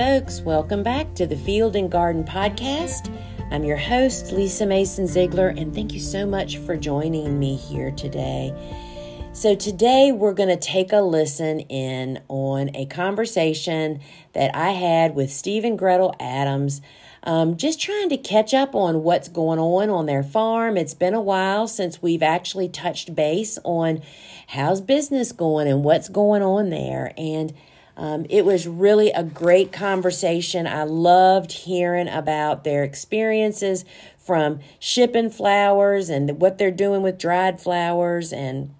folks. Welcome back to the Field and Garden Podcast. I'm your host, Lisa Mason Ziegler, and thank you so much for joining me here today. So today we're going to take a listen in on a conversation that I had with Steve and Gretel Adams, just trying to catch up on what's going on their farm. It's been a while since we've actually touched base on how's business going and what's going on there. And it was really a great conversation. I loved hearing about their experiences from shipping flowers and what they're doing with dried flowers and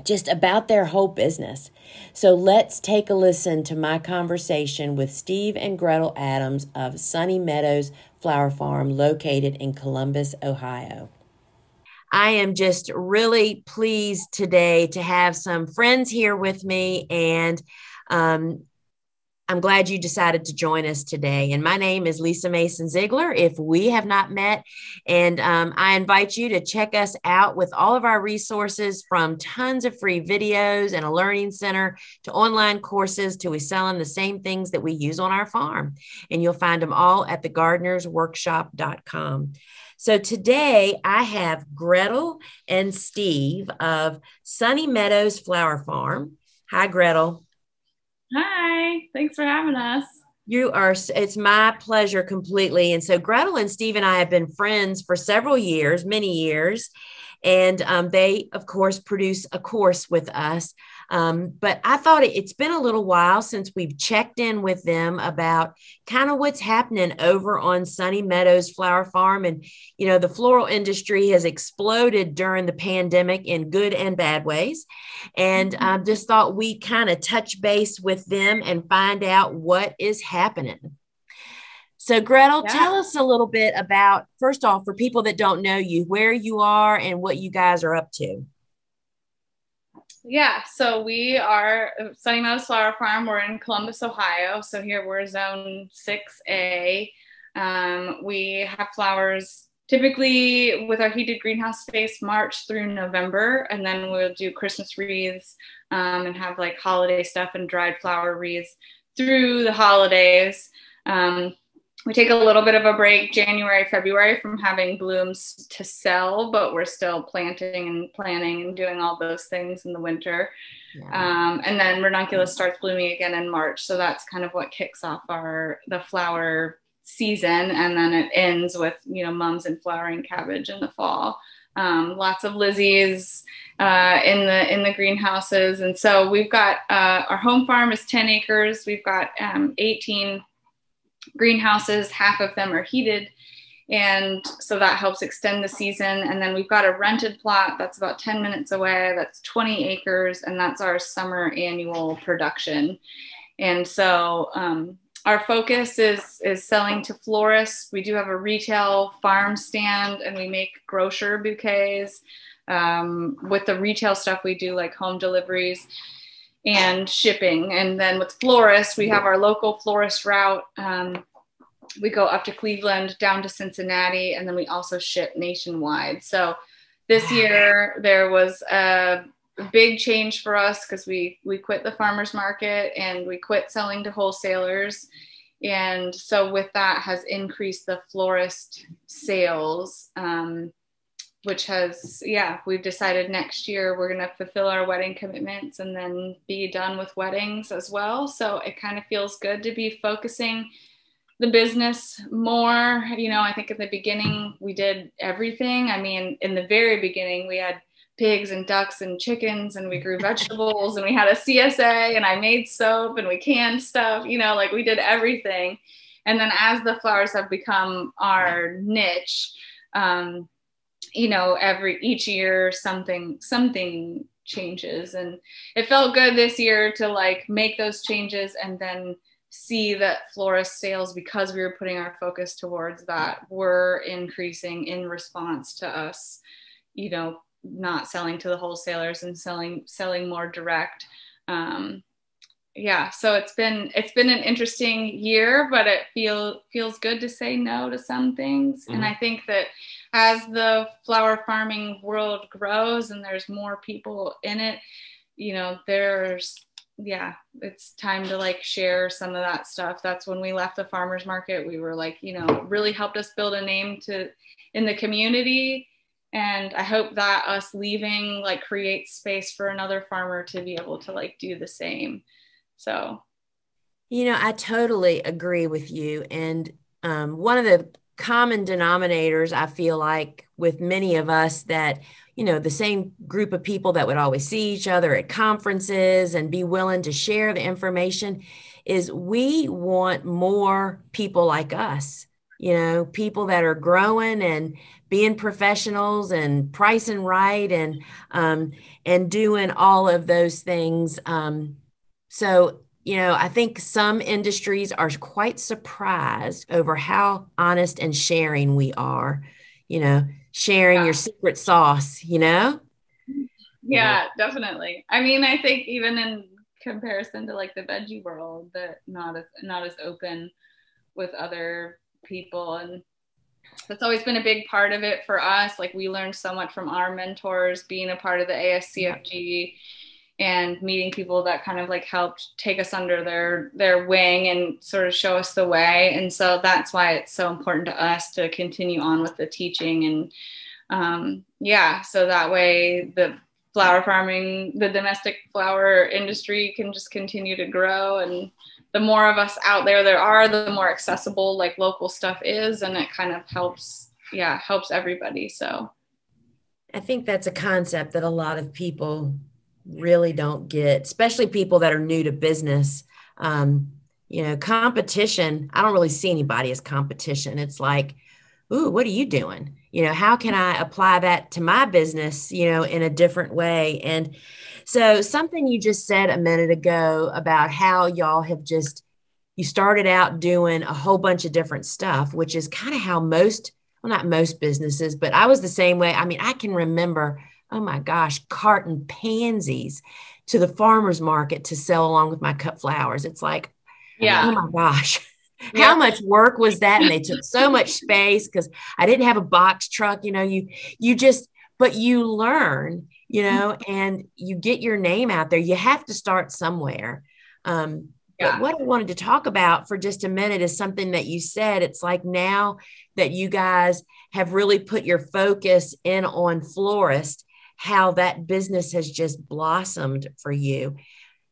just about their whole business. So let's take a listen to my conversation with Steve and Gretel Adams of Sunny Meadows Flower Farm located in Columbus, Ohio. I am just really pleased today to have some friends here with me, and I'm glad you decided to join us today. And my name is Lisa Mason Ziegler, if we have not met. And I invite you to check us out with all of our resources, from tons of free videos and a learning center to online courses to we selling the same things that we use on our farm. And you'll find them all at thegardenersworkshop.com. So today I have Gretel and Steve of Sunny Meadows Flower Farm. Hi, Gretel. Hi, thanks for having us. It's my pleasure completely. And so Gretel and Steve and I have been friends for several years, many years. And they, of course, produce a course with us. But I thought it's been a little while since we've checked in with them about kind of what's happening over on Sunny Meadows Flower Farm. And, you know, the floral industry has exploded during the pandemic in good and bad ways. And I just thought we kind of touch base with them and find out what is happening. So Gretel, tell us a little bit about, first off, for people that don't know you, where you are and what you guys are up to. Yeah, so we are Sunny Meadows Flower Farm. We're in Columbus, Ohio. So here we're zone 6A. We have flowers typically with our heated greenhouse space March through November. And then we'll do Christmas wreaths and have like holiday stuff and dried flower wreaths through the holidays. We take a little bit of a break January, February from having blooms to sell, but we're still planting and planning and doing all those things in the winter. Yeah. And then ranunculus starts blooming again in March. So that's kind of what kicks off the flower season. And then it ends with, mums and flowering cabbage in the fall. Lots of lizzies in the greenhouses. And so we've got, our home farm is 10 acres. We've got 18 greenhouses, half of them are heated, and so that helps extend the season. And then we've got a rented plot that's about 10 minutes away, that's 20 acres, and that's our summer annual production. And so our focus is selling to florists. We do have a retail farm stand, and we make grocer bouquets. With the retail stuff, we do like home deliveries and shipping. And then with florists, we have our local florist route. We go up to Cleveland, down to Cincinnati, and then we also ship nationwide. So this year there was a big change for us because we quit the farmers market and we quit selling to wholesalers. And so with that has increased the florist sales, which has, we've decided next year we're going to fulfill our wedding commitments and then be done with weddings as well. So it kind of feels good to be focusing the business more. I think in the beginning we did everything. I mean, in the very beginning, we had pigs and ducks and chickens, and we grew vegetables, and we had a CSA, and I made soap, and we canned stuff, we did everything. And then as the flowers have become our niche, each year something changes, and it felt good this year to make those changes and then see that florist sales, because we were putting our focus towards that, were increasing in response to us, not selling to the wholesalers and selling more direct. So it's been an interesting year, but it feels good to say no to some things. Mm-hmm. And I think that as the flower farming world grows and there's more people in it, there's yeah, it's time to like share some of that stuff. That's when we left the farmers market. We were like, you know, it really helped us build a name in the community. And I hope that us leaving like creates space for another farmer to be able to like do the same. So, I totally agree with you. And one of the common denominators, I feel like, with many of us that, the same group of people that would always see each other at conferences and be willing to share the information, is we want more people like us, people that are growing and being professionals and pricing right and doing all of those things. So, I think some industries are quite surprised over how honest and sharing we are, sharing your secret sauce, Yeah, definitely. I mean, I think even in comparison to like the veggie world, that not as open with other people, and that's always been a big part of it for us. Like we learned so much from our mentors, being a part of the ASCFG and meeting people that kind of like helped take us under their wing and sort of show us the way. And so that's why it's so important to us to continue on with the teaching. And so that way the flower farming, the domestic flower industry can just continue to grow. And the more of us out there are, the more accessible like local stuff is. And it kind of helps everybody. So I think that's a concept that a lot of people really don't get, especially people that are new to business. Competition, I don't really see anybody as competition. It's like, ooh, what are you doing? How can I apply that to my business, in a different way? And so something you just said a minute ago about how y'all have you started out doing a whole bunch of different stuff, which is kind of how not most businesses, but I was the same way. I mean, I can remember, oh my gosh, carting pansies to the farmer's market to sell along with my cut flowers. It's like, oh my gosh, how much work was that? And they took so much space because I didn't have a box truck. But you learn, and you get your name out there. You have to start somewhere. But what I wanted to talk about for just a minute is something that you said. It's like now that you guys have really put your focus in on florist, how that business has just blossomed for you.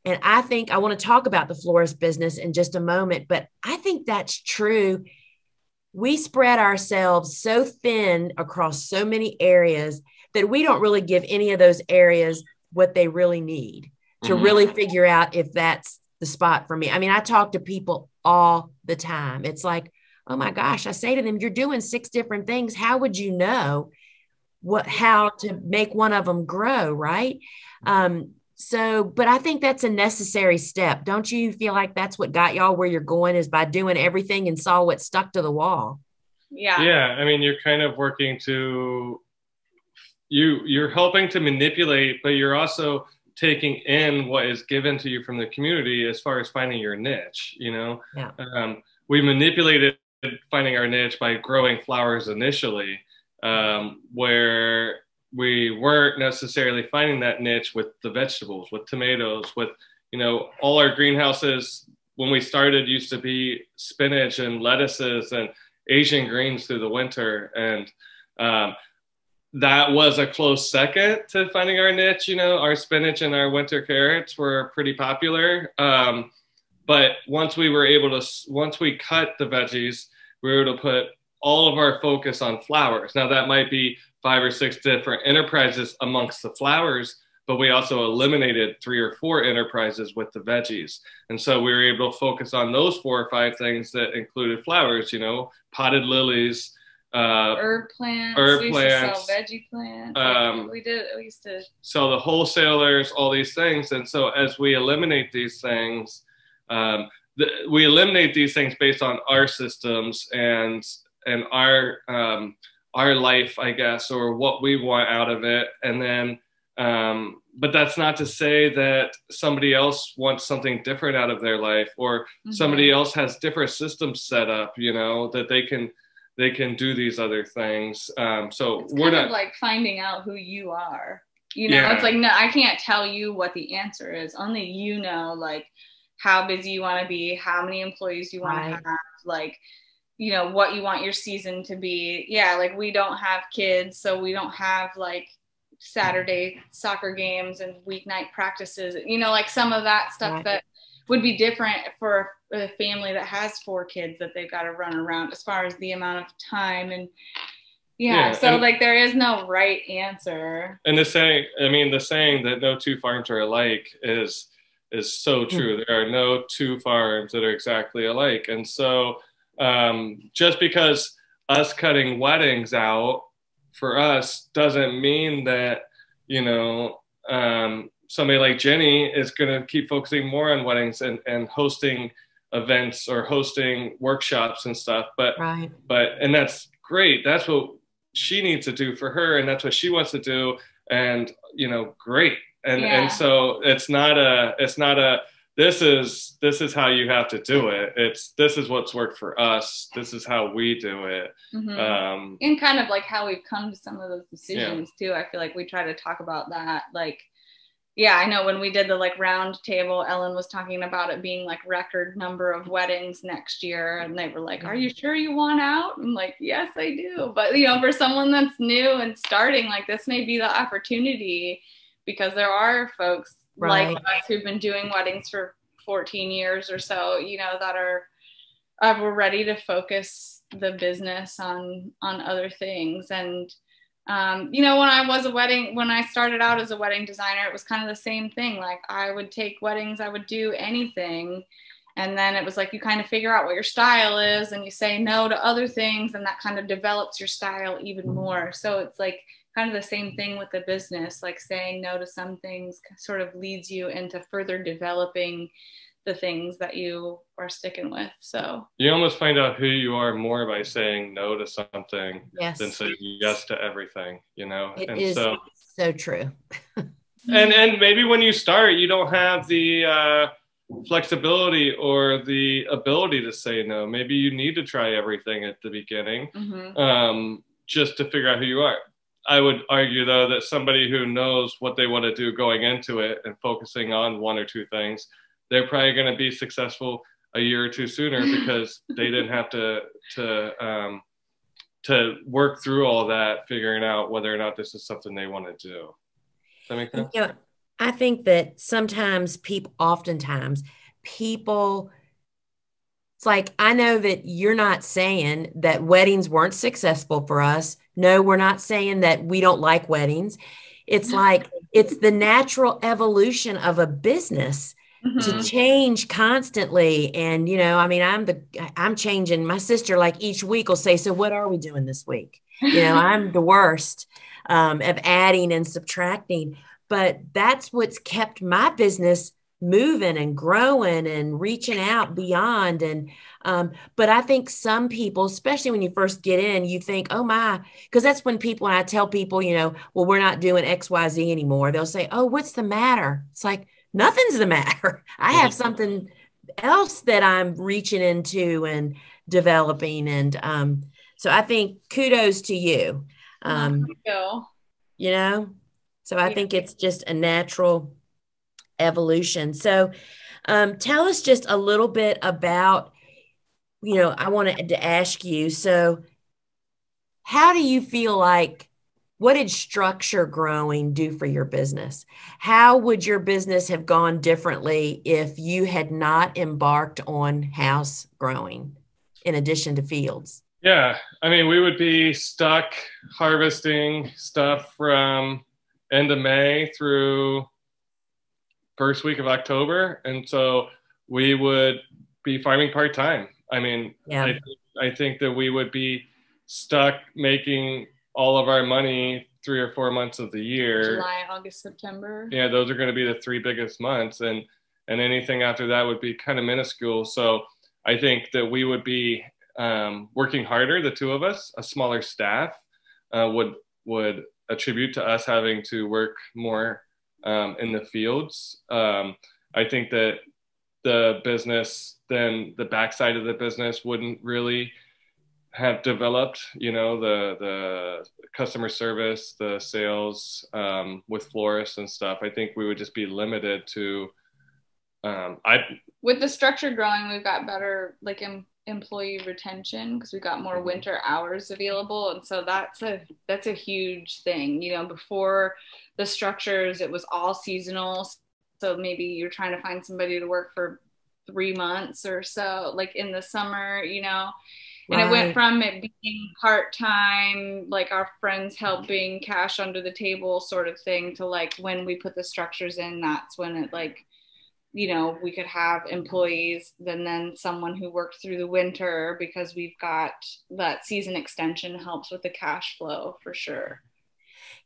And I think I want to talk about the florist business in just a moment, but I think that's true. We spread ourselves so thin across so many areas that we don't really give any of those areas what they really need to really figure out if that's the spot for me. I mean, I talk to people all the time. It's like, oh my gosh, I say to them, you're doing 6 different things. How would you know how to make one of them grow, right? But I think that's a necessary step. Don't you feel like that's what got y'all where you're going, is by doing everything and saw what stuck to the wall? Yeah. Yeah. I mean, you're kind of working you're helping to manipulate, but you're also taking in what is given to you from the community as far as finding your niche, Yeah. We manipulated finding our niche by growing flowers initially, where we weren't necessarily finding that niche with the vegetables, with tomatoes, with, all our greenhouses when we started used to be spinach and lettuces and Asian greens through the winter. And that was a close second to finding our niche. Our spinach and our winter carrots were pretty popular. But once we cut the veggies, we were able to put all of our focus on flowers. Now that might be 5 or 6 different enterprises amongst the flowers, but we also eliminated 3 or 4 enterprises with the veggies. And so we were able to focus on those 4 or 5 things that included flowers, potted lilies, herb plants. We used to sell veggie plants. We used to sell the wholesalers, all these things. And so as we eliminate these things, we eliminate these things based on our systems and our life, I guess, or what we want out of it. And then, but that's not to say that somebody else wants something different out of their life, or somebody else has different systems set up, that they can do these other things. So it's we're not like finding out who you are. You know, it's like, no, I can't tell you what the answer is. Only you know, like, how busy you want to be, how many employees you want to have, like, you know, what you want your season to be. Yeah, like, we don't have kids, so we don't have like Saturday soccer games and weeknight practices, you know, like some of that stuff that would be different for a family that has 4 kids that they've got to run around as far as the amount of time. And so like there is no right answer. And the saying that no 2 farms are alike is so true. There are no 2 farms that are exactly alike. And so just because us cutting weddings out for us doesn't mean that, you know, somebody like Jenny is going to keep focusing more on weddings and hosting events or hosting workshops and stuff. But and that's great. That's what she needs to do for her, and that's what she wants to do, and you know, great. And so it's not a this is how you have to do it. This is what's worked for us. This is how we do it. And kind of like how we've come to some of those decisions too. I feel like we try to talk about that. Like, I know when we did the like round table, Ellen was talking about it being like record number of weddings next year. And they were like, are you sure you want out? I'm like, yes, I do. But, you know, for someone that's new and starting, like, this may be the opportunity, because there are folks like us who've been doing weddings for 14 years or so, you know, that are we're ready to focus the business on other things. And you know, when I started out as a wedding designer, it was kind of the same thing. Like, I would take weddings, I would do anything. And then it was like, you kind of figure out what your style is and you say no to other things, and that kind of develops your style even more. So it's like kind of the same thing with the business, like saying no to some things sort of leads you into further developing the things that you are sticking with. So you almost find out who you are more by saying no to something than saying yes to everything, you know? It is so true. and maybe when you start, you don't have the flexibility or the ability to say no. Maybe you need to try everything at the beginning, just to figure out who you are. I would argue, though, that somebody who knows what they want to do going into it and focusing on 1 or 2 things, they're probably going to be successful a year or 2 sooner, because they didn't have to work through all that, figuring out whether or not this is something they want to do. Does that make sense? You know, I think that oftentimes people, it's like, I know that you're not saying that weddings weren't successful for us. No, we're not saying that we don't like weddings. It's like, it's the natural evolution of a business to change constantly. And, you know, I mean, I'm changing. My sister, like, each week will say, so what are we doing this week? You know, I'm the worst of adding and subtracting, but that's what's kept my business moving and growing and reaching out beyond. And, but I think some people, especially when you first get in, you think, oh my, because that's when I tell people, you know, well, we're not doing XYZ anymore. They'll say, oh, what's the matter? It's like, nothing's the matter. I have something else that I'm reaching into and developing. And, so I think kudos to you. Thank you. You know, so I think it's just a natural evolution. So tell us just a little bit about, you know, I wanted to ask you, so how do you feel like, what did structure growing do for your business? How would your business have gone differently if you had not embarked on house growing in addition to fields? Yeah, I mean, we would be stuck harvesting stuff from end of May through first week of October. And so we would be farming part-time. I mean, I think that we would be stuck making all of our money 3 or 4 months of the year. July, August, September. Yeah, those are going to be the 3 biggest months. And anything after that would be kind of minuscule. So I think that we would be working harder, the 2 of us. A smaller staff would attribute to us having to work more in the fields. I think that the business, then the backside of the business wouldn't really have developed, the customer service, the sales with florists and stuff, I think we would just be limited to. With the structured growing, we've got better like employee retention because we got more winter hours available, and so that's a huge thing. Before the structures, it was all seasonal, so maybe you're trying to find somebody to work for 3 months or so, like in the summer, and it went from it being part-time, like our friends helping, cash under the table sort of thing, to like when we put the structures in, that's when it like, we could have employees, then someone who worked through the winter, because we've got that season extension helps with the cash flow for sure.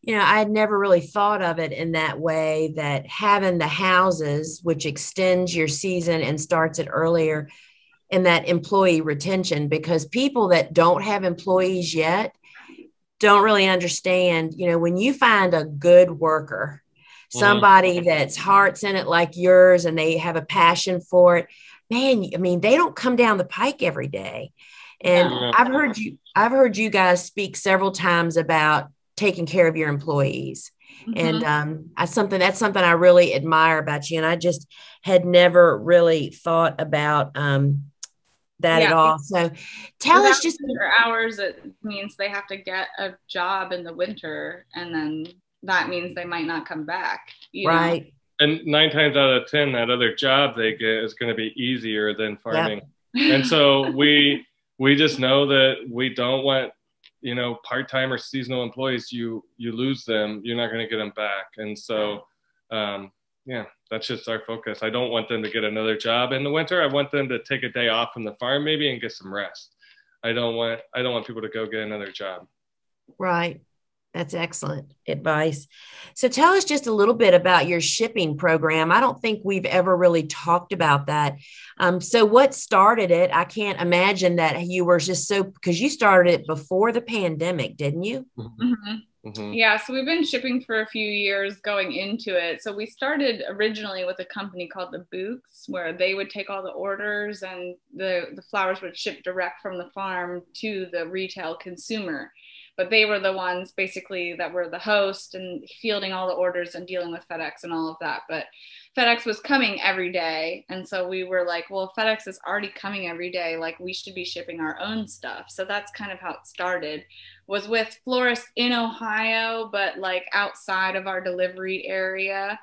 I had never really thought of it in that way, that having the houses, which extends your season and starts it earlier, and that employee retention, because people that don't have employees yet don't really understand, when you find a good worker, somebody that's heart's in it like yours, and they have a passion for it, man, I mean, they don't come down the pike every day. And I've heard you guys speak several times about taking care of your employees. And that's something I really admire about you. And I just had never really thought about that at all. So tell us just winter hours, it means they have to get a job in the winter, and then that means they might not come back. Right. And 9 times out of 10, that other job they get is going to be easier than farming. Yep. And so we just know that we don't want, part-time or seasonal employees, you lose them, you're not going to get them back. And so, that's just our focus. I don't want them to get another job in the winter. I want them to take a day off from the farm maybe and get some rest. I don't want people to go get another job. Right. That's excellent advice. So tell us just a little bit about your shipping program. I don't think we've ever really talked about that. So what started it? I can't imagine that you were just because you started it before the pandemic, didn't you? Yeah, so we've been shipping for a few years going into it. So we started originally with a company called the Books, where they would take all the orders and the flowers would ship direct from the farm to the retail consumer. But they were the ones basically that were the host and fielding all the orders and dealing with FedEx and all of that. But FedEx was coming every day. And so we were like, well, if FedEx is already coming every day, like we should be shipping our own stuff. So that's kind of how it started, was with florists in Ohio, but like outside of our delivery area.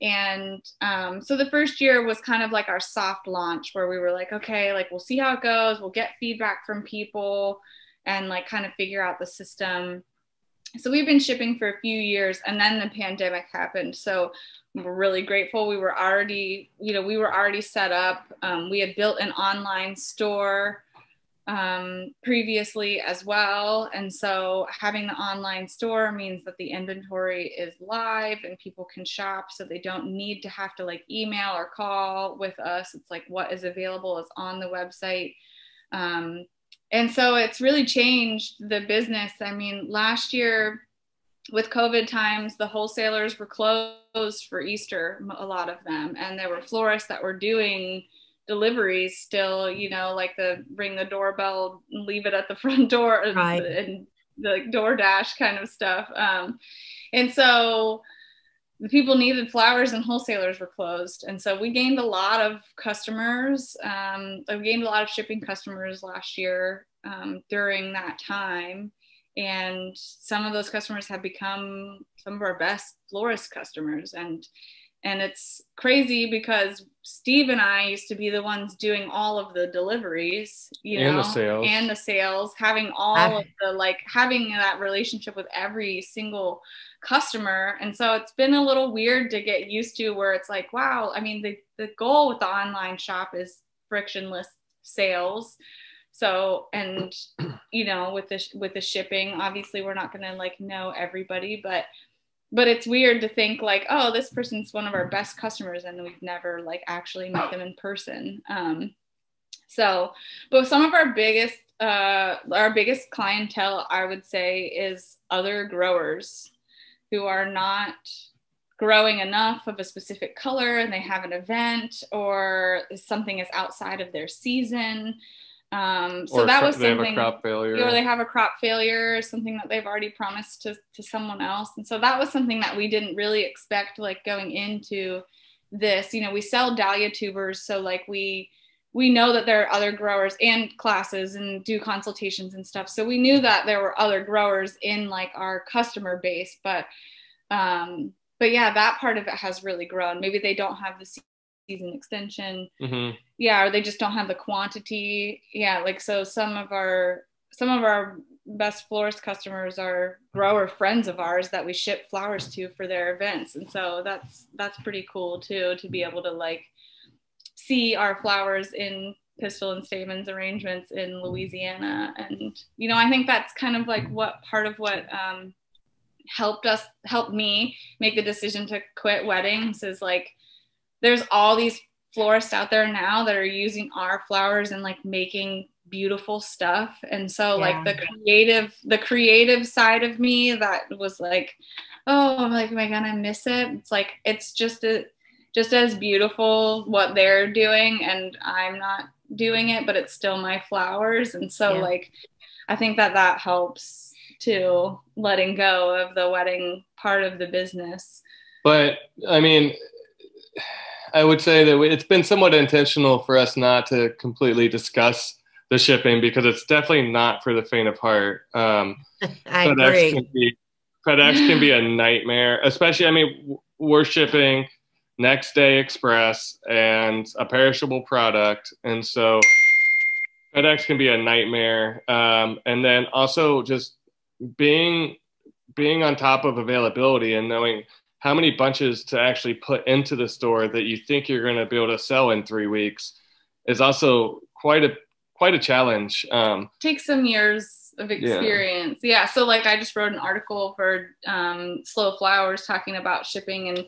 And so the first year was kind of like our soft launch, where we were like, okay, like we'll see how it goes. We'll get feedback from people and like kind of figure out the system. So we've been shipping for a few years, and then the pandemic happened. So we're really grateful. We were already set up. We had built an online store previously as well. And so having the online store means that the inventory is live and people can shop, so they don't need to have to like email or call with us. It's like what is available is on the website. And so it's really changed the business. I mean, last year with COVID times, the wholesalers were closed for Easter, a lot of them. And there were florists that were doing deliveries still, like the ring the doorbell, leave it at the front door, right, and the DoorDash kind of stuff. And so the people needed flowers and wholesalers were closed. And so we gained a lot of customers. We gained a lot of shipping customers last year during that time. And some of those customers have become some of our best florist customers. And it's crazy because Steve and I used to be the ones doing all of the deliveries, and the sales, having all of the, having that relationship with every single customer. And so it's been a little weird to get used to, where it's like, wow, I mean, the goal with the online shop is frictionless sales. So, and, with the shipping, obviously we're not going to know everybody, but it's weird to think oh, this person's one of our best customers and we've never actually met them in person. But some of our biggest clientele, I would say, is other growers who are not growing enough of a specific color and they have an event or something is outside of their season. So that was something, they have a crop failure. or they have a crop failure, something that they've already promised to someone else. And so that was something that we didn't really expect, like going into this. You know, we sell dahlia tubers, so like we know that there are other growers and classes and do consultations and stuff. So we knew that there were other growers in like our customer base, but yeah, that part of it has really grown. Maybe they don't have the season extension. Mm-hmm. Yeah, or they just don't have the quantity. Yeah, like so some of our best florist customers are grower friends of ours that we ship flowers to for their events. And so that's pretty cool too, to be able to like see our flowers in pistil and stamens arrangements in Louisiana. And you know, I think that's kind of like what helped me make the decision to quit weddings is like there's all these florists out there now that are using our flowers and like making beautiful stuff. And so like the creative side of me that was like, oh, like, am I gonna miss it? It's like, it's just as beautiful what they're doing, and I'm not doing it, but it's still my flowers. And so like, I think that helps too, letting go of the wedding part of the business. But I mean, I would say that it's been somewhat intentional for us not to completely discuss the shipping because it's definitely not for the faint of heart. I agree. FedEx can be a nightmare, especially, I mean, we're shipping next day express and a perishable product. And so FedEx can be a nightmare. And then also just being on top of availability and knowing how many bunches to actually put into the store that you think you're going to be able to sell in 3 weeks is also quite a challenge. Takes some years of experience. Yeah. So like I just wrote an article for Slow Flowers talking about shipping. And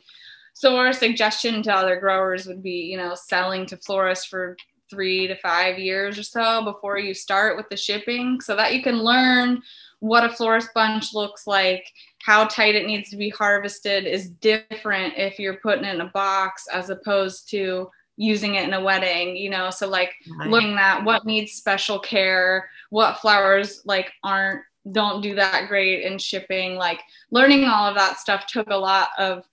so our suggestion to other growers would be, you know, selling to florists for 3 to 5 years or so before you start with the shipping, so that you can learn what a florist bunch looks like, how tight it needs to be harvested is different if you're putting it in a box as opposed to using it in a wedding, you know? So like learning that, what needs special care, what flowers like don't do that great in shipping, like learning all of that stuff took a lot of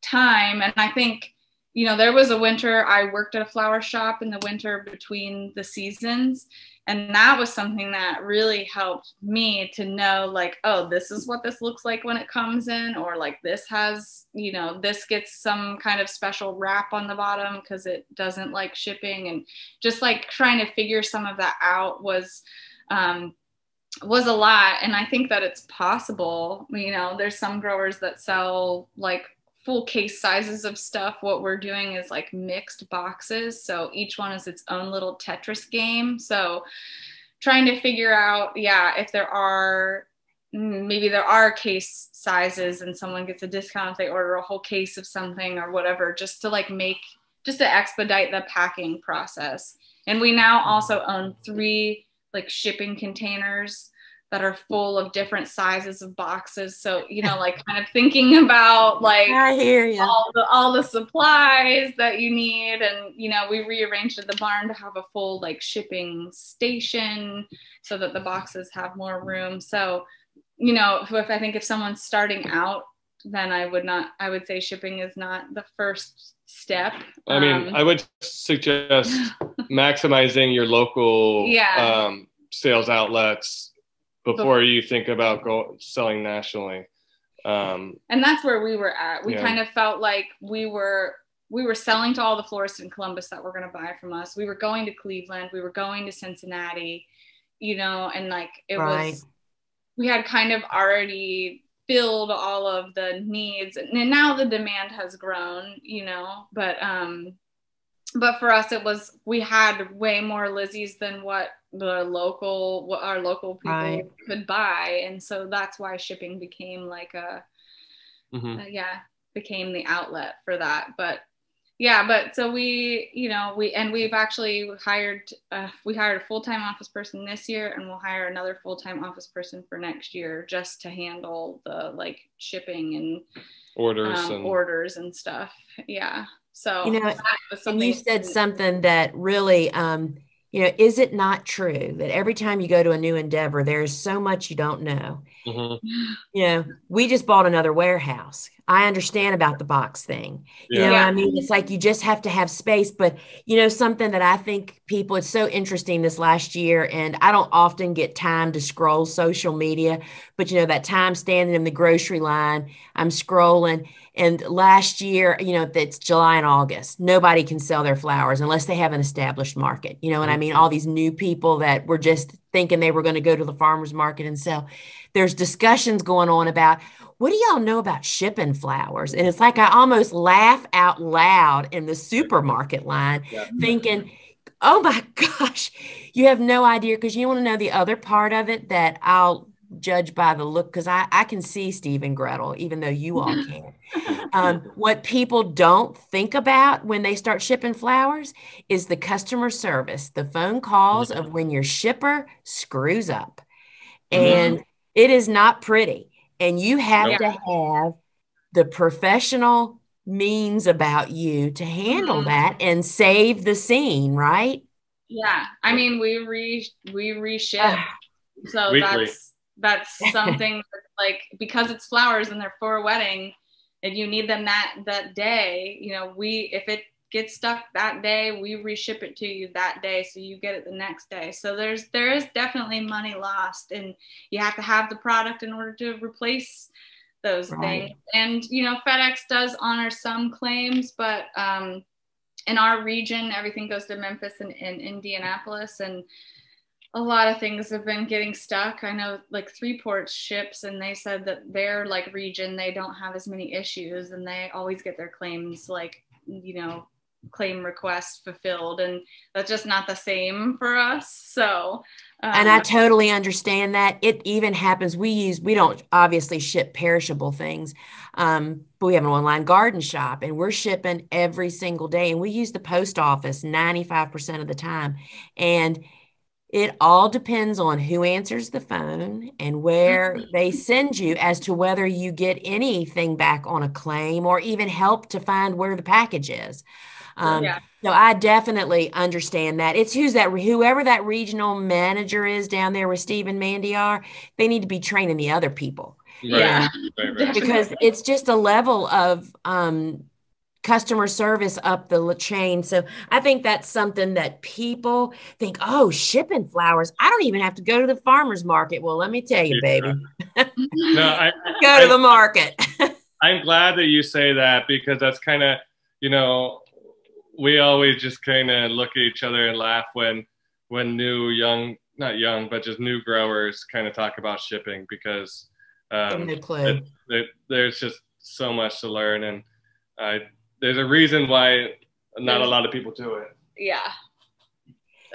time. And I think, you know, there was a winter, I worked at a flower shop in the winter between the seasons. And that was something that really helped me to know like, oh, this is what this looks like when it comes in, or like this has, you know, this gets some kind of special wrap on the bottom because it doesn't like shipping. And just like trying to figure some of that out was a lot. And I think that it's possible. You know, there's some growers that sell like full case sizes of stuff. What we're doing is like mixed boxes, so each one is its own little Tetris game. So trying to figure out if there are case sizes and someone gets a discount if they order a whole case of something or whatever, just to expedite the packing process. And we now also own 3 like shipping containers that are full of different sizes of boxes. So, you know, like kind of thinking about like I hear you. all the supplies that you need. And, you know, we rearranged at the barn to have a full like shipping station so that the boxes have more room. So, you know, if someone's starting out, then I would say shipping is not the first step. I mean, I would suggest maximizing your local sales outlets before you think about selling nationally. And that's where we were at. We kind of felt like we were selling to all the florists in Columbus that were going to buy from us. We were going to Cleveland. We were going to Cincinnati, you know, and like we had kind of already filled all of the needs, and now the demand has grown, you know, but for us, we had way more Lizzies than what our local people could buy. And so that's why shipping became like became the outlet for that. But so we've actually hired a full-time office person this year, and we'll hire another full-time office person for next year just to handle the like shipping and orders and stuff. Yeah. So, you know, and you said something that really is it not true that every time you go to a new endeavor, there's so much you don't know? We just bought another warehouse. I understand about the box thing. You know what I mean? It's like you just have to have space. But, something that I think it's so interesting this last year, and I don't often get time to scroll social media, but, that time standing in the grocery line, I'm scrolling. And last year, it's July and August. Nobody can sell their flowers unless they have an established market. You know what I mean? All these new people that were just thinking they were going to go to the farmer's market and sell. There's discussions going on about, what do y'all know about shipping flowers? And it's like I almost laugh out loud in the supermarket line thinking, oh my gosh, you have no idea. Because you want to know the other part of it that I'll judge by the look, because I can see Steve and Gretel, even though you all can't. What people don't think about when they start shipping flowers is the customer service, the phone calls of when your shipper screws up. And it is not pretty. And you have to have the professional means about you to handle that and save the scene, right? Yeah. I mean, we reship. So weekly. That's something that's like, because it's flowers and they're for a wedding and you need them that day, if it gets stuck that day, we reship it to you that day, so you get it the next day. So there is definitely money lost, and you have to have the product in order to replace those things. And FedEx does honor some claims, but in our region, everything goes to Memphis and Indianapolis, and a lot of things have been getting stuck. I know like Freeport ships, and they said that their region, they don't have as many issues, and they always get their claims claim requests fulfilled, and that's just not the same for us. So and I totally understand that. It even happens. We don't obviously ship perishable things, but we have an online garden shop, and we're shipping every single day, and we use the post office 95% of the time. And it all depends on who answers the phone and where they send you as to whether you get anything back on a claim or even help to find where the package is. So I definitely understand that. It's whoever that regional manager is down there where Steve and Mandy are, they need to be training the other people. Right. Because it's just a level of customer service up the chain. So I think that's something that people think, oh, shipping flowers, I don't even have to go to the farmer's market. Well, let me tell you, baby. No, go to the market. I'm glad that you say that, because that's kind of, we always just kind of look at each other and laugh when not young, but just new growers kind of talk about shipping, because no clue. There's just so much to learn, and there's a reason why not a lot of people do it. Yeah.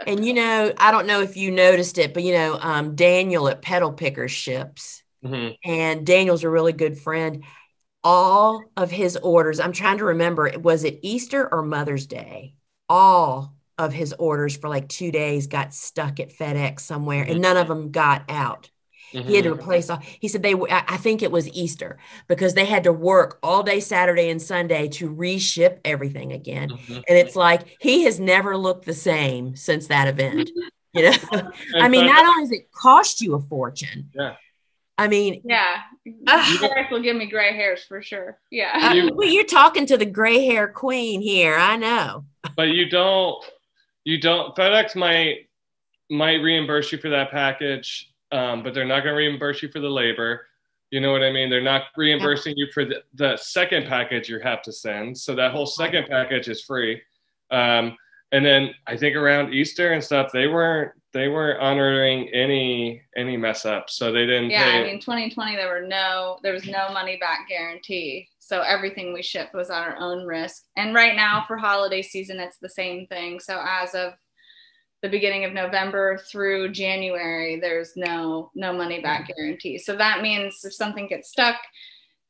And I don't know if you noticed it, but Daniel at Pedal Picker ships, and Daniel's a really good friend. All of his orders, I'm trying to remember, was it Easter or Mother's Day? All of his orders for like 2 days got stuck at FedEx somewhere, and none of them got out. He had to replace all. He said I think it was Easter, because they had to work all day Saturday and Sunday to reship everything again. And it's like, he has never looked the same since that event. I mean, not only does it cost you a fortune. I mean, FedEx will give me gray hairs for sure. Well, you're talking to the gray hair queen here. I know. But you don't. FedEx might reimburse you for that package. But they're not going to reimburse you for the labor. You know what I mean? They're not reimbursing you for the second package you have to send. So that whole second package is free. And then I think around Easter and stuff, they weren't honoring any mess ups. So they didn't pay. I mean, 2020, there was no money back guarantee. So everything we shipped was at our own risk. And right now for holiday season, it's the same thing. So as of the beginning of November through January, there's no money back guarantee. So that means if something gets stuck,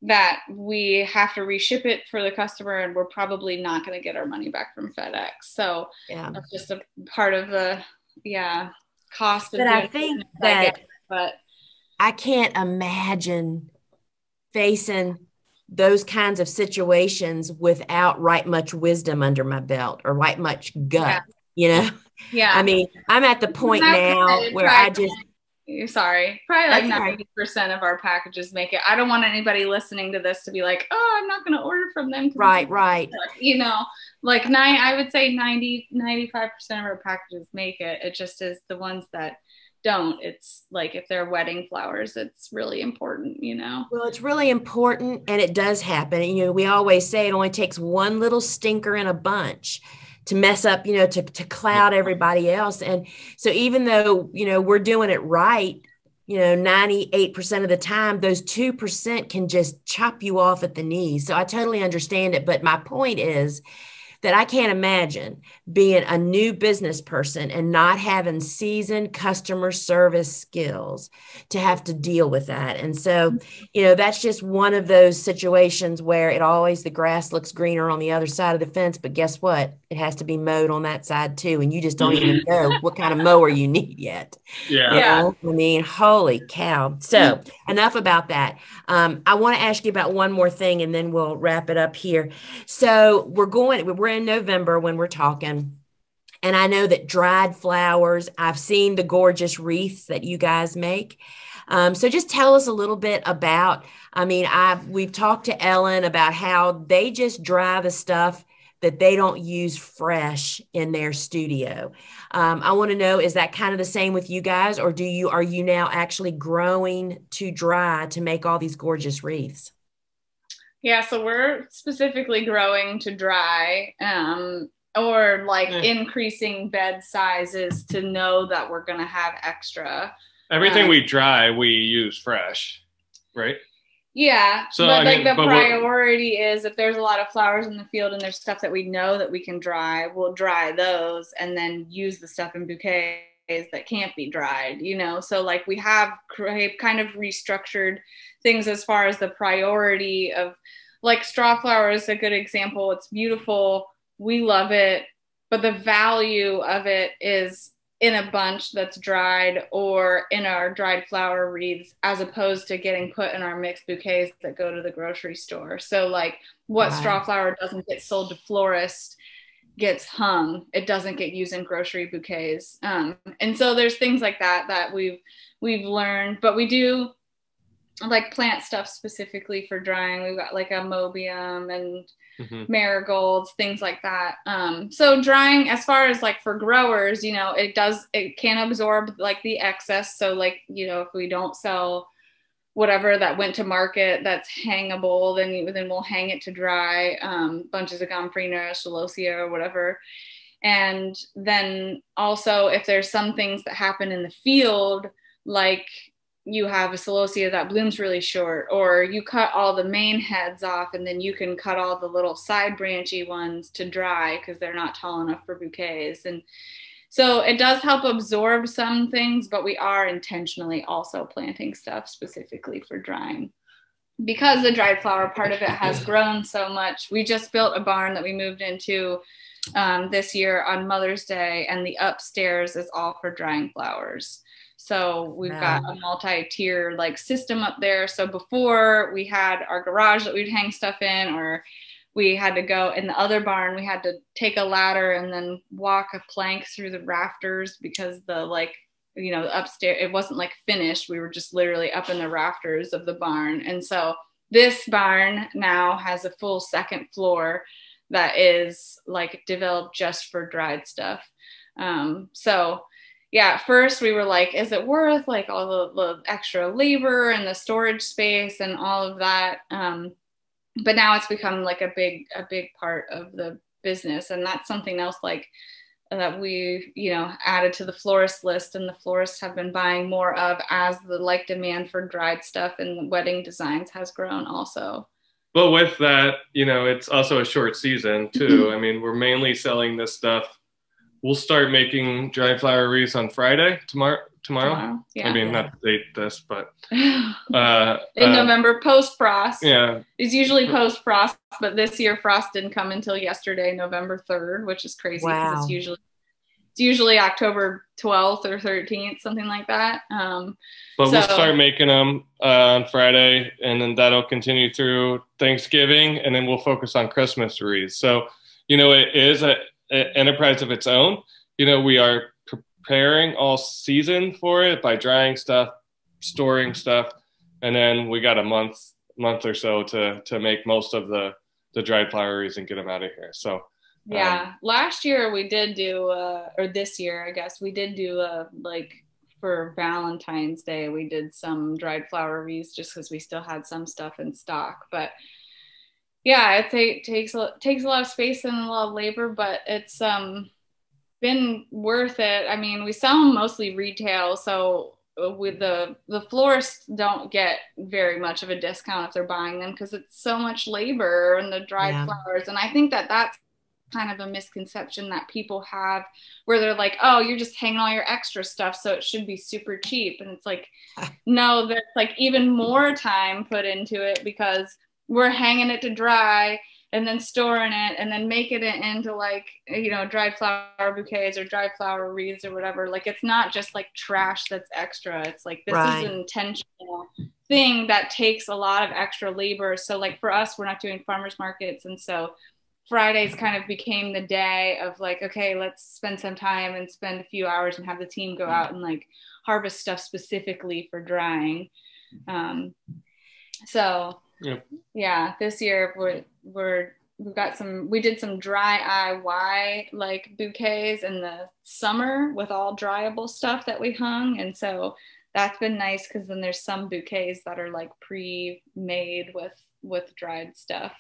that we have to reship it for the customer, and we're probably not going to get our money back from FedEx. So that's just a part of the cost of. But I think but I can't imagine facing those kinds of situations without right much wisdom under my belt or right much gut. Yeah. I mean, I'm at the point now where I just, sorry, probably like 90% of our packages make it. I don't want anybody listening to this to be like, oh, I'm not going to order from them. Right. You know, like I would say 95% of our packages make it. It just is the ones that don't. It's like if they're wedding flowers, it's really important, you know? Well, it's really important, and it does happen. You know, we always say it only takes one little stinker in a bunch to mess up, you know, to cloud everybody else. And so even though, you know, we're doing it right, you know, 98% of the time, those 2% can just chop you off at the knees. So I totally understand it. But my point is that I can't imagine being a new business person and not having seasoned customer service skills to have to deal with that. And so, you know, that's just one of those situations where the grass looks greener on the other side of the fence, but guess what? It has to be mowed on that side too. And you just don't even know what kind of mower you need yet. Yeah. You know? I mean, holy cow. So enough about that. I want to ask you about one more thing and then we'll wrap it up here. So we're in November when we're talking. And I know that dried flowers, I've seen the gorgeous wreaths that you guys make. So just tell us a little bit about, I mean, we've talked to Ellen about how they just dry the stuff that they don't use fresh in their studio. I want to know, is that kind of the same with you guys, or are you now actually growing to dry to make all these gorgeous wreaths? Yeah, so we're specifically growing to dry, or like increasing bed sizes to know that we're going to have extra. Everything we dry, we use fresh, right? Yeah, so but the priority is if there's a lot of flowers in the field and there's stuff that we know that we can dry, we'll dry those and then use the stuff in bouquets that can't be dried, you know? So like we have kind of restructured things as far as the priority of, like, straw flower is a good example. It's beautiful. We love it. But the value of it is in a bunch that's dried or in our dried flower wreaths, as opposed to getting put in our mixed bouquets that go to the grocery store. So like what straw flower doesn't get sold to florists gets hung. It doesn't get used in grocery bouquets. And so there's things like that we've learned, but we do like plant stuff specifically for drying. We've got like a mobium and marigolds, things like that. So drying, as far as like for growers, you know, it can absorb like the excess. So like, you know, if we don't sell whatever that went to market that's hangable, then we'll hang it to dry, bunches of gomphrena, celosia, or whatever. And then also if there's some things that happen in the field, like you have a celosia that blooms really short, or you cut all the main heads off and then you can cut all the little side branchy ones to dry because they're not tall enough for bouquets. And so it does help absorb some things, but we are intentionally also planting stuff specifically for drying. Because the dried flower part of it has grown so much. We just built a barn that we moved into this year on Mother's Day, and the upstairs is all for drying flowers. So we've got a multi-tier like system up there. So before we had our garage that we'd hang stuff in, or we had to go in the other barn, we had to take a ladder and then walk a plank through the rafters because the upstairs, it wasn't like finished. We were just literally up in the rafters of the barn. And so this barn now has a full second floor that is like developed just for dried stuff. So yeah, at first we were like, is it worth like all the extra labor and the storage space and all of that? But now it's become like a big part of the business. And that's something else like that we, you know, added to the florist list, and the florists have been buying more of as the like demand for dried stuff and wedding designs has grown also. But with that, you know, it's also a short season too. I mean, we're mainly selling this stuff. We'll start making dried flower wreaths on Friday, tomorrow. Yeah. I mean, not to date this, but in November, post frost. Yeah, it's usually post frost, but this year frost didn't come until yesterday, November 3rd, which is crazy because it's usually October 12th or 13th, something like that. But we'll start making them on Friday, and then that'll continue through Thanksgiving, and then we'll focus on Christmas wreaths. So, you know, it is an enterprise of its own, we are preparing all season for it by drying stuff, storing stuff, and then we got a month or so to make most of the dried floweries and get them out of here. So yeah, last year we did do, or this year, I guess, we did do like for Valentine's Day, we did some dried floweries just because we still had some stuff in stock. But yeah, it takes a lot of space and a lot of labor, but it's been worth it. I mean, we sell them mostly retail, so with the florists don't get very much of a discount if they're buying them because it's so much labor and the dried flowers. And I think that that's kind of a misconception that people have where they're like, oh, you're just hanging all your extra stuff, so it should be super cheap. And it's like, no, there's like even more time put into it because we're hanging it to dry and then storing it and then making it into like, dried flower bouquets or dried flower wreaths or whatever. Like, it's not just like trash that's extra. It's like, this is an intentional thing that takes a lot of extra labor. So like for us, we're not doing farmers markets. And so Fridays kind of became the day of like, okay, let's spend some time and spend a few hours and have the team go out and like harvest stuff specifically for drying. Yeah, this year we did some dry IY like bouquets in the summer with all dryable stuff that we hung. And so that's been nice because then there's some bouquets that are like pre-made with dried stuff.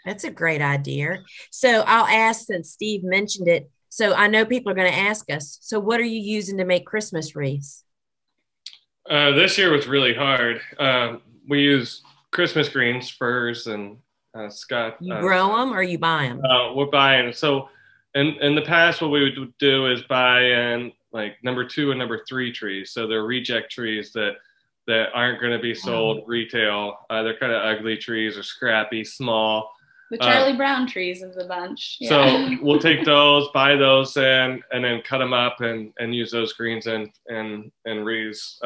That's a great idea. So I'll ask, since Steve mentioned it, so I know people are going to ask us, so what are you using to make Christmas wreaths? This year was really hard. We use Christmas greens, firs, and Scott. You grow them or you buy them? We're buying. So in the past, what we would do is buy in like number 2 and number 3 trees. So they're reject trees that aren't going to be sold retail. They're kind of ugly trees or scrappy, small. The Charlie Brown trees of the bunch. Yeah. So we'll take those, buy those, and then cut them up and use those greens and wreaths.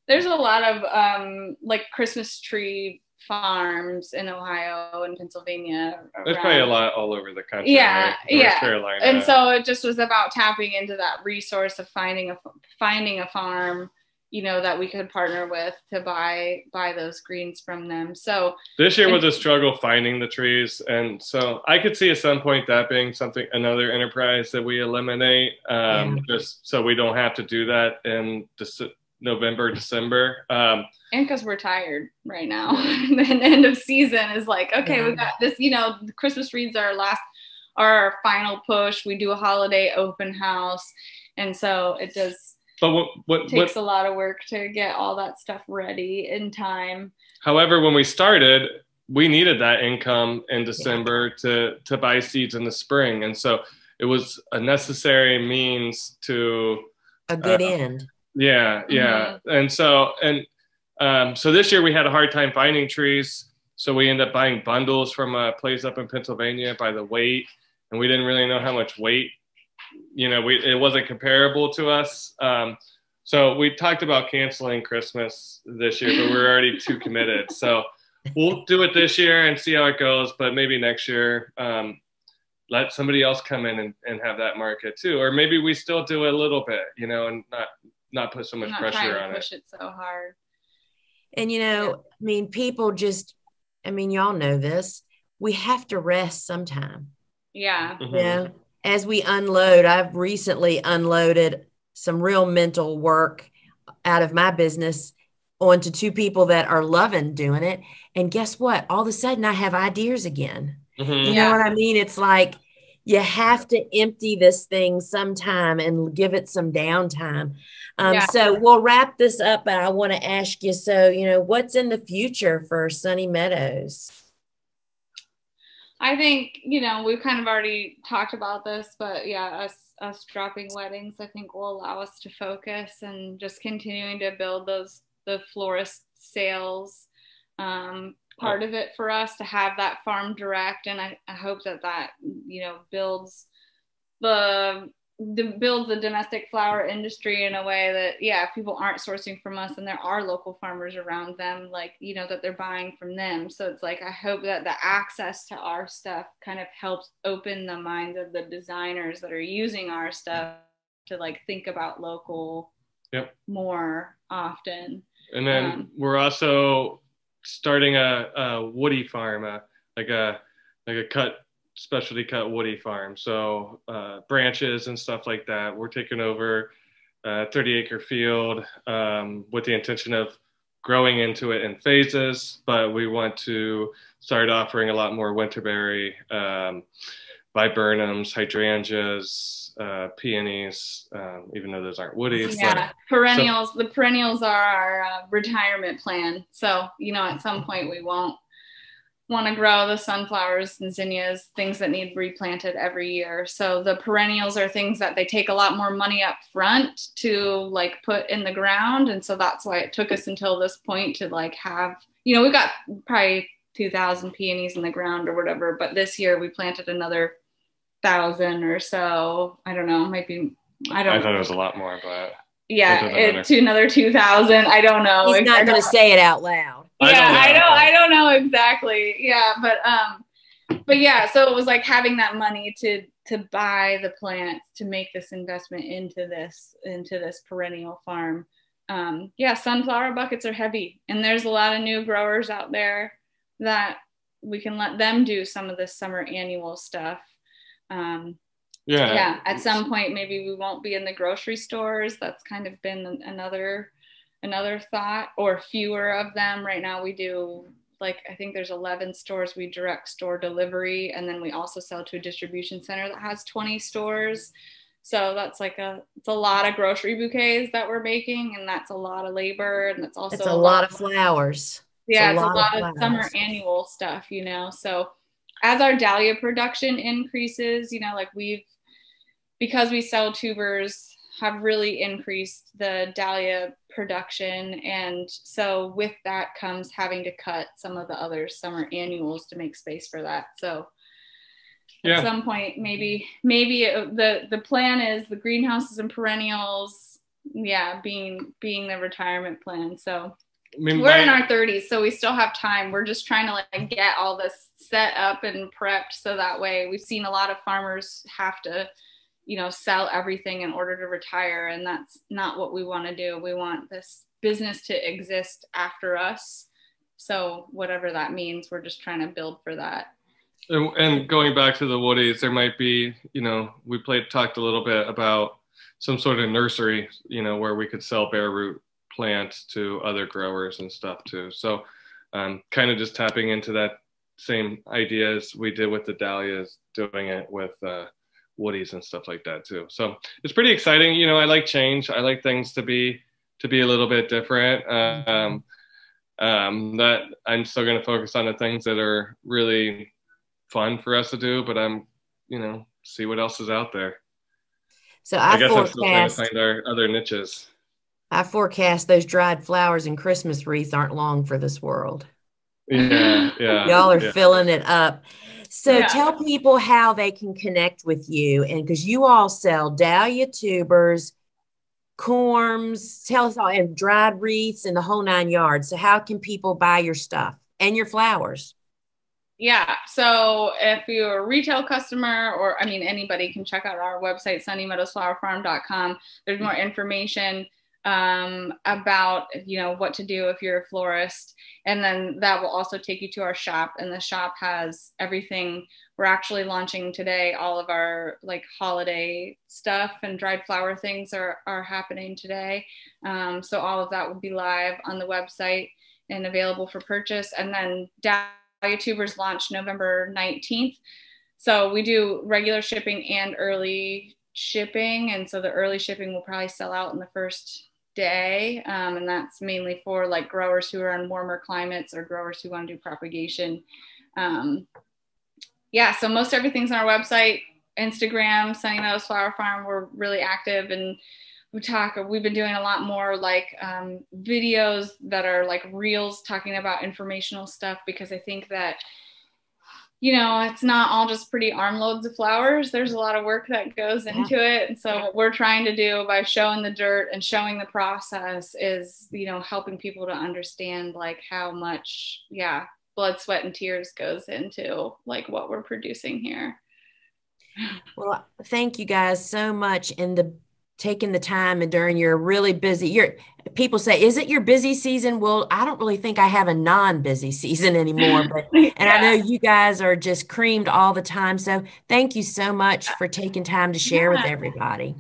There's a lot of like Christmas tree farms in Ohio and Pennsylvania. There's probably a lot all over the country. Yeah, right? yeah. Carolina. And so it just was about tapping into that resource of finding a farm, that we could partner with to buy those greens from them. So this year was a struggle finding the trees. And so I could see at some point that being another enterprise that we eliminate, just so we don't have to do that in November, December. And because we're tired right now. The end of season is like, okay, we got this, the Christmas wreaths are our final push. We do a holiday open house. And so it does. But what takes a lot of work to get all that stuff ready in time. However, when we started, we needed that income in December to buy seeds in the spring. And so it was a necessary means to a good end. Yeah. Mm-hmm. So this year we had a hard time finding trees. So we ended up buying bundles from a place up in Pennsylvania by the weight. And we didn't really know how much weight, it wasn't comparable to us. So we talked about canceling Christmas this year, but we're already too committed. So we'll do it this year and see how it goes. But maybe next year, let somebody else come in and have that market too. Or maybe we still do a little bit, and not put so much pressure on it. Push it so hard. And people just, y'all know this. We have to rest sometime. Yeah. Mm-hmm. As we unload, I've recently unloaded some real mental work out of my business onto 2 people that are loving doing it. And guess what? All of a sudden I have ideas again. Mm-hmm. You know what I mean? It's like, you have to empty this thing sometime and give it some downtime. So we'll wrap this up, but I want to ask you, what's in the future for Sunny Meadows? I think, we've kind of already talked about this, but yeah, us dropping weddings, I think will allow us to focus and just continuing to build the florist sales part of it for us to have that farm direct. And I hope that builds the domestic flower industry in a way that, if people aren't sourcing from us and there are local farmers around them, that they're buying from them. So it's like, I hope that the access to our stuff kind of helps open the minds of the designers that are using our stuff to like think about local Yep. more often. And then we're also starting a woody farm, like a specialty cut woody farm. So branches and stuff like that. We're taking over a 30-acre field with the intention of growing into it in phases, but we want to start offering a lot more winterberry, viburnums, hydrangeas, peonies, even though those aren't woodies. Yeah, perennials. The perennials are our retirement plan. So, at some point we won't want to grow the sunflowers and zinnias, things that need replanted every year. So the perennials are things that they take a lot more money up front to like put in the ground. And so that's why it took us until this point to like have, we got probably 2,000 peonies in the ground or whatever, but this year we planted another 1,000 or so. I don't know, I thought it was a lot more, but yeah, to another 2,000. I don't know. He's not going to say it out loud. Yeah, I don't know exactly. Yeah, but yeah, so it was like having that money to buy the plants to make this investment into this perennial farm. Yeah, sunflower buckets are heavy, and there's a lot of new growers out there that we can let them do some of this summer annual stuff. Yeah, at some point maybe we won't be in the grocery stores. That's kind of been another thought, or fewer of them. Right now we do, like, I think there's 11 stores we direct store delivery, and then we also sell to a distribution center that has 20 stores. So that's like it's a lot of grocery bouquets that we're making, and that's a lot of labor, and that's also it's a lot of flowers. Yeah, it's a lot of summer annual stuff, So as our dahlia production increases, like because we sell tubers, have really increased the dahlia production. And so with that comes having to cut some of the other summer annuals to make space for that. So at some point, maybe the plan is the greenhouses and perennials, being the retirement plan. So we're in our 30s, so we still have time. We're just trying to like get all this set up and prepped, so that way we've seen a lot of farmers have to sell everything in order to retire. And that's not what we want to do. We want this business to exist after us. So whatever that means, we're just trying to build for that. And going back to the woodies, there might be, we talked a little bit about some sort of nursery, where we could sell bare root plants to other growers and stuff too. So kind of just tapping into that same idea as we did with the dahlias, doing it with woodies and stuff like that too. So it's pretty exciting. I like change. I like things to be a little bit different. That I'm still going to focus on the things that are really fun for us to do, but I'm, see what else is out there. So I guess I'm still trying to find our other niches. I forecast those dried flowers and Christmas wreaths aren't long for this world. Yeah. Y'all are filling it up. So tell people how they can connect with you, and because you all sell dahlia tubers, corms, tell us all, and dried wreaths and the whole 9 yards. So how can people buy your stuff and your flowers? Yeah, so if you're a retail customer, or anybody can check out our website, sunnymeadowsflowerfarm.com. There's more information about what to do if you're a florist, and then that will also take you to our shop, and the shop has everything. We're actually launching today all of our like holiday stuff, and dried flower things are happening today, so all of that will be live on the website and available for purchase. And then dahlia tubers launch November 19th, so we do regular shipping and early shipping, and so the early shipping will probably sell out in the first day, and that's mainly for like growers who are in warmer climates or growers who want to do propagation. So most everything's on our website. Instagram, Sunny Meadows Flower Farm, we're really active, and we've been doing a lot more like videos that are like reels talking about informational stuff, because I think that it's not all just pretty armloads of flowers. There's a lot of work that goes into it. And so what we're trying to do by showing the dirt and showing the process is, helping people to understand like how much, blood, sweat, and tears goes into like what we're producing here. Well, thank you guys so much. And the taking the time and during your really busy, people say, is it your busy season? Well, I don't really think I have a non-busy season anymore, but, and I know you guys are just creamed all the time. So thank you so much for taking time to share with everybody.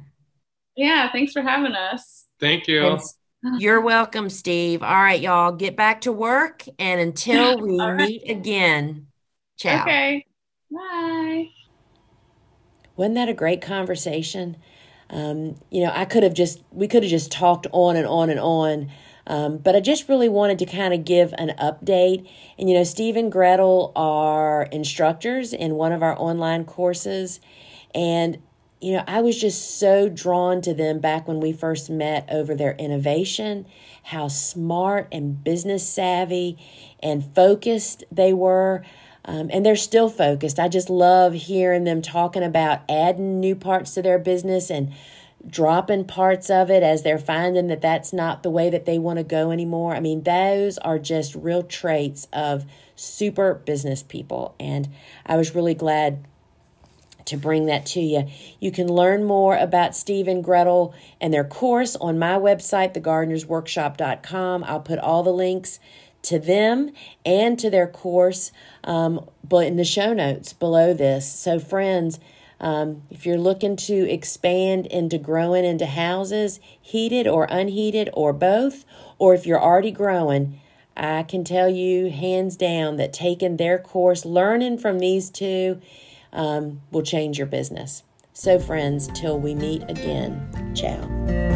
Yeah. Thanks for having us. Thank you. And you're welcome, Steve. All right, y'all, get back to work. And until we meet again, ciao. Okay. Bye. Wasn't that a great conversation? We could have just talked on and on and on. But I just really wanted to kind of give an update. And, Steve and Gretel are instructors in one of our online courses. And, I was just so drawn to them back when we first met over their innovation, how smart and business savvy and focused they were. And they're still focused. I just love hearing them talking about adding new parts to their business and dropping parts of it as they're finding that that's not the way that they want to go anymore. I mean, those are just real traits of super business people. And I was really glad to bring that to you. You can learn more about Steve and Gretel and their course on my website, thegardenersworkshop.com. I'll put all the links to them and to their course but in the show notes below this. So friends, if you're looking to expand into growing into houses, heated or unheated or both, or if you're already growing, I can tell you hands down that taking their course, learning from these two, will change your business. So friends, till we meet again, ciao.